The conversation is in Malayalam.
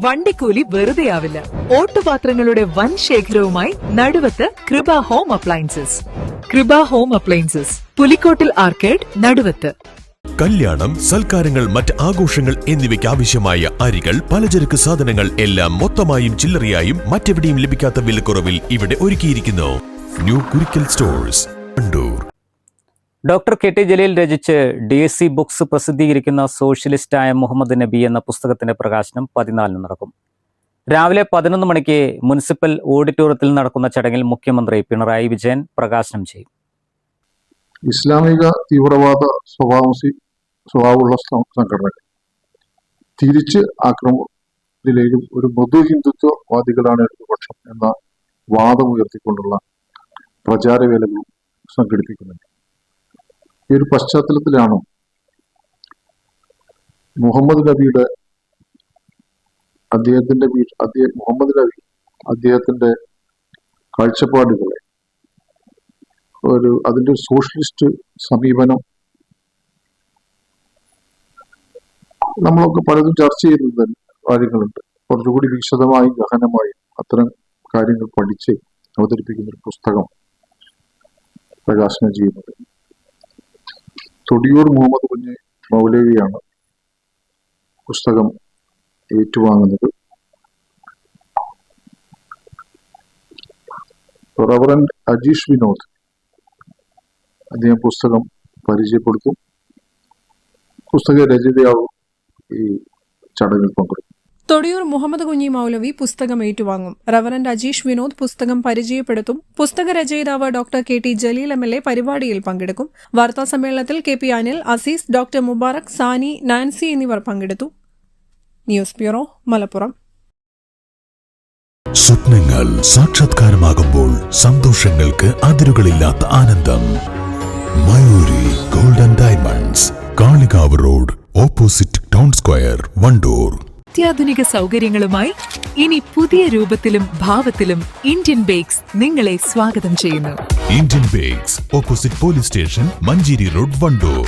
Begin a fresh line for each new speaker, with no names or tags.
വണ്ടിക്കൂലി വെറുതെയാവില്ല. ഓട്ടുപാത്രങ്ങളുടെ വൻ ശേഖരവുമായി നടുവത്ത് കൃപ ഹോം അപ്ലയൻസസ്. കൃപ ഹോം അപ്ലയൻസസ്, പുലിക്കോട്ടിൽ ആർക്കേഡ്, നടുവത്ത്.
കല്യാണം, സൽക്കാരങ്ങൾ, മറ്റ് ആഘോഷങ്ങൾ എന്നിവയ്ക്ക് ആവശ്യമായ അരികൾ, പലചരക്ക് സാധനങ്ങൾ എല്ലാം മൊത്തമായും ചില്ലറയായും മറ്റെവിടെയും ലഭിക്കാത്ത വിലക്കുറവിൽ ഇവിടെ ഒരുക്കിയിരിക്കുന്നു. New Kurikkal stores, Wandoor.
Doctor K T Jaleel രചിച്ച് DSC ബുക്സ് പ്രസിദ്ധീകരിക്കുന്ന സോഷ്യലിസ്റ്റായ മുഹമ്മദ് നബി എന്ന പുസ്തകത്തിന്റെ പ്രകാശനം 14 നടക്കും. രാവിലെ 11 മണിക്ക് മുനിസിപ്പൽ ഓഡിറ്റോറിയത്തിൽ നടക്കുന്ന ചടങ്ങിൽ മുഖ്യമന്ത്രി പിണറായി വിജയൻ പ്രകാശനം ചെയ്യും.
ഇസ്ലാമിക തീവ്രവാദ സ്വഭാവമുള്ള സംഘടനകൾ തിരിച്ച് ആക്രമണത്തിലേക്കും ഒരു മൃദു ഹിന്ദുത്വവാദികളാണ് ഇടതുപക്ഷം എന്ന വാദമുയർത്തിക്കൊണ്ടുള്ള പ്രചാരവേലകളും സംഘടിപ്പിക്കുന്നുണ്ട്. ഈ ഒരു പശ്ചാത്തലത്തിലാണ് മുഹമ്മദ് നബിയുടെ അദ്ദേഹത്തിന്റെ കാഴ്ചപ്പാടുകളെ അതിന്റെ സോഷ്യലിസ്റ്റ് സമീപനം നമ്മളൊക്കെ പലതും ചർച്ച ചെയ്യുന്ന കാര്യങ്ങളുണ്ട്. കുറച്ചുകൂടി വിശദമായി ഗഹനമായി അത്തരം കാര്യങ്ങൾ പഠിച്ച് അവതരിപ്പിക്കുന്ന ഒരു പുസ്തകം പ്രകാശനം ചെയ്യുന്നത് തൊടിയൂർ മുഹമ്മദ് കുഞ്ഞ് മൗലവിയാണ് പുസ്തകം ഏറ്റുവാങ്ങുന്നത്. റവറൻഡ് അജീഷ് വിനോദ് അദ്ദേഹം പുസ്തകം പരിചയപ്പെടുത്തും. പുസ്തക രചയിതാവ് ഈ ചടങ്ങിൽ പങ്കെടുക്കും.
തൊടിയൂർ മുഹമ്മദ് കുഞ്ഞി മൗലവി പുസ്തകം ഏറ്റുവാങ്ങും. റവറൻഡ് അജീഷ് വിനോദ് പുസ്തകം പരിചയപ്പെടുത്തും. പുസ്തക രചയിതാവ് ഡോക്ടർ KT ജലീൽ MLA പരിപാടിയിൽ പങ്കെടുക്കും. വാർത്താ സമ്മേളനത്തിൽ KP അനിൽ, അസീസ്, ഡോക്ടർ മുബാറക്, സാനി, നാൻസി എന്നിവർ പങ്കെടുത്തു. News bureau, Malappuram.
സ്വപ്നങ്ങൾ സാക്ഷാത്കാരമാകുമ്പോൾ സന്തോഷങ്ങൾക്ക് അതിരുകളില്ലാത്ത ആനന്ദം. Mayuri golden diamonds, Kalikavu road, opposite town square, Wandoor.
അത്യാധുനിക സൗകര്യങ്ങളുമായി ഇനി പുതിയ രൂപത്തിലും ഭാവത്തിലും ഇന്ത്യൻ ബേക്സ് നിങ്ങളെ സ്വാഗതം ചെയ്യുന്നു.
Indian bakes, opposite police station, Manjeri road, Wandoor.